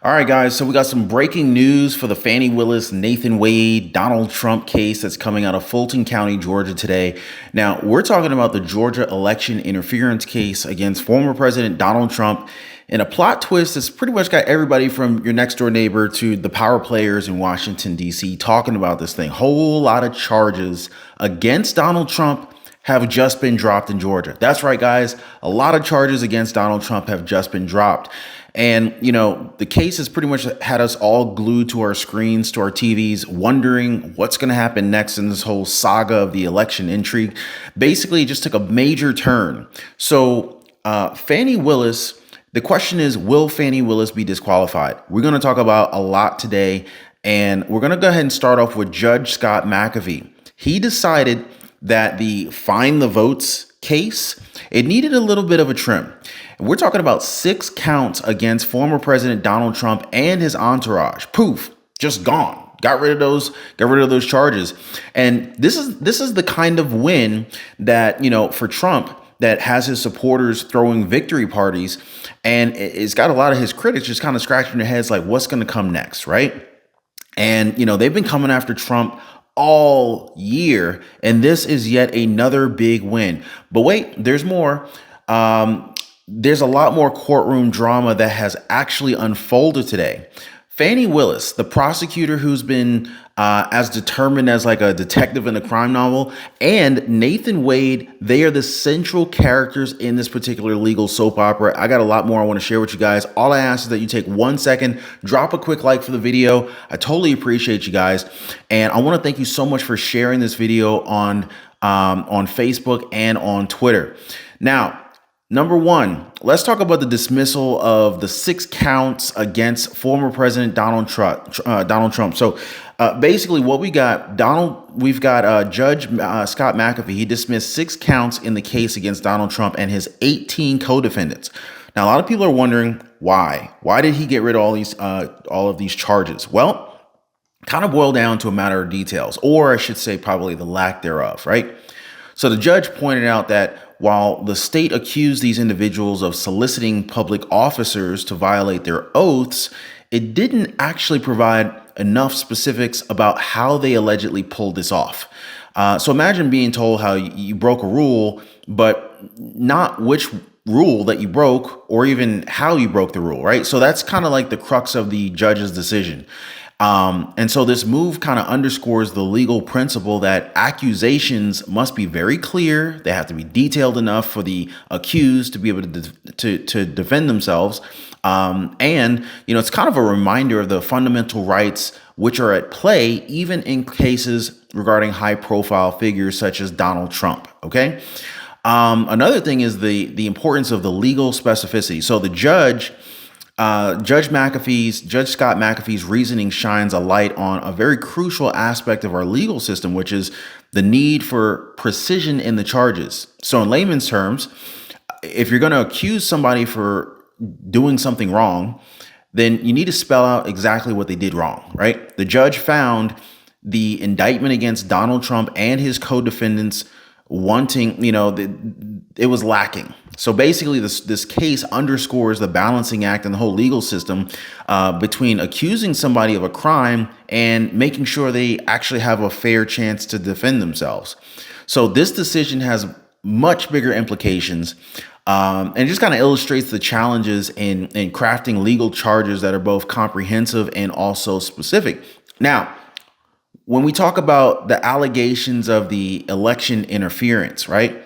All right, guys. So we got some breaking news for the Fani Willis, Nathan Wade, Donald Trump case that's coming out of Fulton County, Georgia today. Now, we're talking about the Georgia election interference case against former President Donald Trump in a plot twist that's pretty much got everybody from your next door neighbor to the power players in Washington, D.C. talking about this thing. Whole lot of charges against Donald Trump have just been dropped in Georgia. That's right, guys. A lot of charges against Donald Trump have just been dropped. And, the case has pretty much had us all glued to our screens, to our TVs, wondering what's going to happen next in this whole saga of the election intrigue. Basically, it just took a major turn. So Fani Willis, the question is, will Fani Willis be disqualified? We're going to talk about a lot today. And we're going to go ahead and start off with Judge Scott McAfee. He decided that the find the votes case, it needed a little bit of a trim. We're talking about 6 counts against former President Donald Trump and his entourage. Poof, just gone. Got rid of those charges. And this is the kind of win that, for Trump, that has his supporters throwing victory parties, and it's got a lot of his critics just kind of scratching their heads like, what's going to come next, right? And, they've been coming after Trump all year, and this is yet another big win. But wait, there's more. There's a lot more courtroom drama that has actually unfolded today. Fani Willis, the prosecutor who's been as determined as like a detective in a crime novel, and Nathan Wade, they are the central characters in this particular legal soap opera. I got a lot more I want to share with you guys. All I ask is that you take 1 second, drop a quick like for the video. I totally appreciate you guys. And I want to thank you so much for sharing this video on Facebook and on Twitter. Now, number one, let's talk about the dismissal of the 6 counts against former President Donald Trump. So basically what we've got Judge Scott McAfee. He dismissed 6 counts in the case against Donald Trump and his 18 co-defendants. Now, a lot of people are wondering why. Why did he get rid of all of these charges? Well, kind of boil down to a matter of details, or I should say probably the lack thereof, right? So the judge pointed out that while the state accused these individuals of soliciting public officers to violate their oaths, it didn't actually provide enough specifics about how they allegedly pulled this off. So imagine being told how you broke a rule, but not which rule that you broke or even how you broke the rule, right? So that's kind of like the crux of the judge's decision. And so this move kind of underscores the legal principle that accusations must be very clear. They have to be detailed enough for the accused to be able to defend themselves. And it's kind of a reminder of the fundamental rights which are at play, even in cases regarding high profile figures such as Donald Trump. OK, another thing is the importance of the legal specificity. So the Judge Scott McAfee's reasoning shines a light on a very crucial aspect of our legal system, which is the need for precision in the charges. So in layman's terms, if you're going to accuse somebody for doing something wrong, then you need to spell out exactly what they did wrong, right? The judge found the indictment against Donald Trump and his co-defendants wanting, it was lacking. So basically, this case underscores the balancing act in the whole legal system between accusing somebody of a crime and making sure they actually have a fair chance to defend themselves. So this decision has much bigger implications, and it just kind of illustrates the challenges in crafting legal charges that are both comprehensive and also specific. Now, when we talk about the allegations of the election interference, right?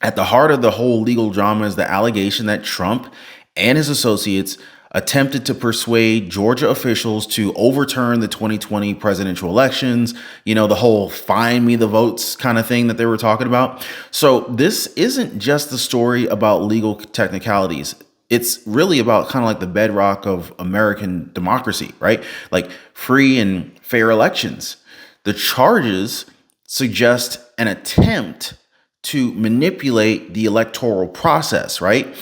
At the heart of the whole legal drama is the allegation that Trump and his associates attempted to persuade Georgia officials to overturn the 2020 presidential elections, the whole find me the votes kind of thing that they were talking about. So this isn't just the story about legal technicalities. It's really about kind of like the bedrock of American democracy, right? Like free and fair elections. The charges suggest an attempt to manipulate the electoral process, right?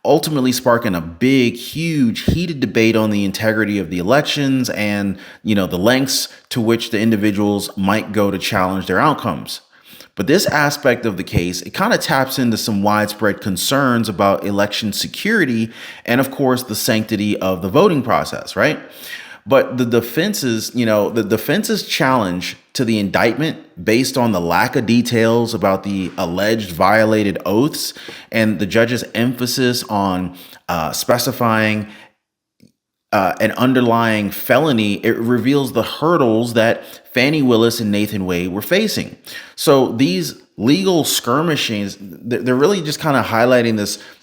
Ultimately sparking a big, huge, heated debate on the integrity of the elections and, the lengths to which the individuals might go to challenge their outcomes. But this aspect of the case, it kind of taps into some widespread concerns about election security and, of course, the sanctity of the voting process, right? But the defense's challenge to the indictment based on the lack of details about the alleged violated oaths and the judge's emphasis on specifying an underlying felony, it reveals the hurdles that Fani Willis and Nathan Wade were facing. So these legal skirmishings, they're really just kind of highlighting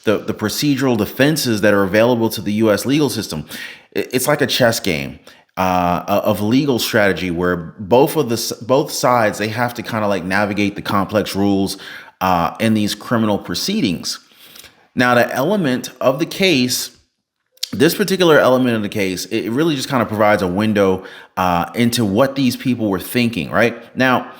the procedural defenses that are available to the U.S. legal system. It's like a chess game of legal strategy where both sides, they have to kind of like navigate the complex rules in these criminal proceedings. Now, the element of the case, this particular element of the case, it really just kind of provides a window into what these people were thinking, right? Now,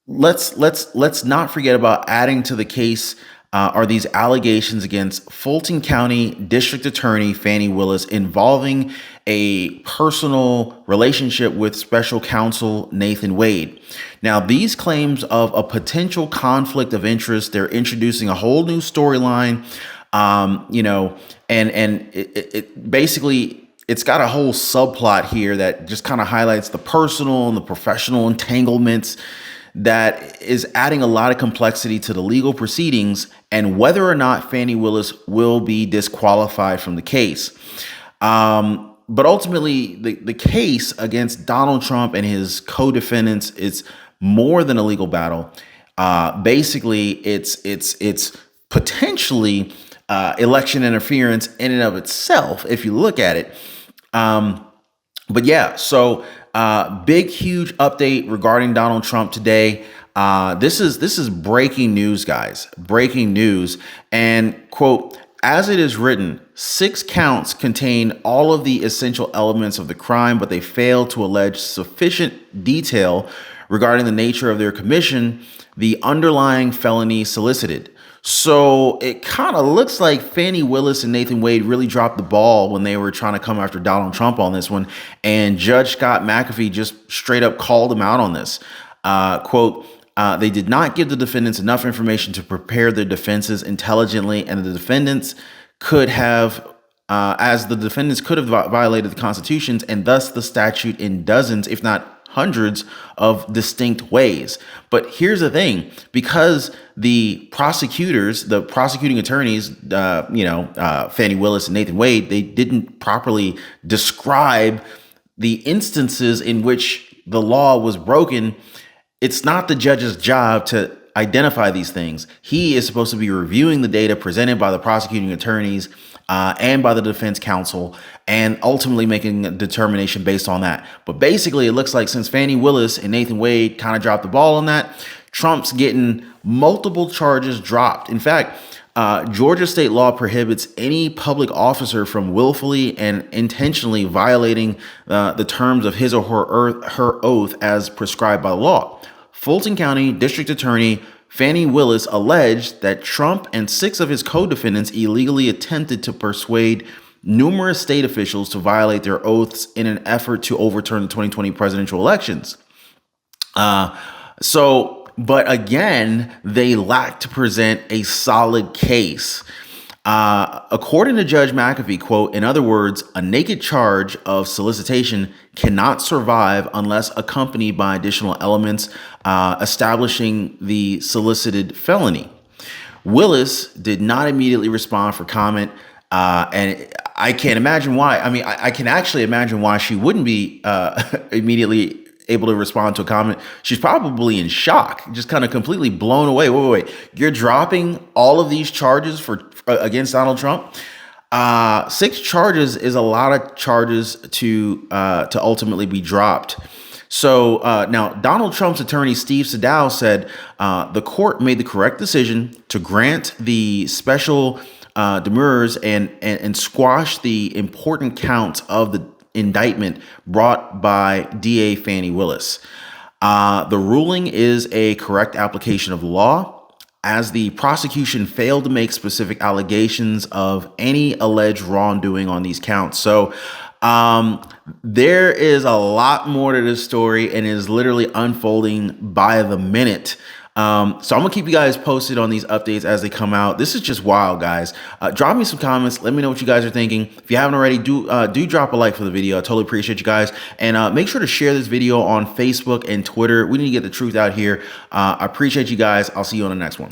let's not forget about adding to the case are these allegations against Fulton County District Attorney Fani Willis involving a personal relationship with Special Counsel Nathan Wade. Now, these claims of a potential conflict of interest, they're introducing a whole new storyline. And it basically, it's got a whole subplot here that just kind of highlights the personal and the professional entanglements that is adding a lot of complexity to the legal proceedings and whether or not Fani Willis will be disqualified from the case. But ultimately, the case against Donald Trump and his co-defendants is more than a legal battle. Basically, it's potentially election interference in and of itself, if you look at it. But yeah, so big, huge update regarding Donald Trump today. This is breaking news, guys. Breaking news. And quote, as it is written, 6 counts contain all of the essential elements of the crime, but they fail to allege sufficient detail regarding the nature of their commission, the underlying felony solicited. So it kind of looks like Fani Willis and Nathan Wade really dropped the ball when they were trying to come after Donald Trump on this one. And Judge Scott McAfee just straight up called him out on this. Quote, they did not give the defendants enough information to prepare their defenses intelligently, and the defendants could have violated the constitutions and thus the statute in dozens, if not hundreds of distinct ways. But here's the thing, because the prosecuting attorneys, Fani Willis and Nathan Wade, they didn't properly describe the instances in which the law was broken. It's not the judge's job to identify these things. He is supposed to be reviewing the data presented by the prosecuting attorneys and by the defense counsel, and ultimately making a determination based on that. But basically, it looks like since Fani Willis and Nathan Wade kind of dropped the ball on that, Trump's getting multiple charges dropped. In fact, Georgia state law prohibits any public officer from willfully and intentionally violating the terms of his or her oath as prescribed by law. Fulton County District Attorney Fani Willis alleged that Trump and 6 of his co-defendants illegally attempted to persuade numerous state officials to violate their oaths in an effort to overturn the 2020 presidential elections. But again, they lack to present a solid case. According to Judge McAfee, quote, in other words, a naked charge of solicitation cannot survive unless accompanied by additional elements establishing the solicited felony. Willis did not immediately respond for comment, and I can't imagine why. I mean, I can actually imagine why she wouldn't be immediately able to respond to a comment. She's probably in shock, just kind of completely blown away. Wait. You're dropping all of these charges against Donald Trump? 6 charges is a lot of charges to ultimately be dropped. So now Donald Trump's attorney, Steve Sadow, said the court made the correct decision to grant the special demurrers and squash the important counts of the indictment brought by DA Fani Willis. The ruling is a correct application of law, as the prosecution failed to make specific allegations of any alleged wrongdoing on these counts. So there is a lot more to this story, and is literally unfolding by the minute. So I'm gonna keep you guys posted on these updates as they come out. This is just wild, guys. Drop me some comments. Let me know what you guys are thinking. If you haven't already, do drop a like for the video. I totally appreciate you guys. And make sure to share this video on Facebook and Twitter. We need to get the truth out here. I appreciate you guys. I'll see you on the next one.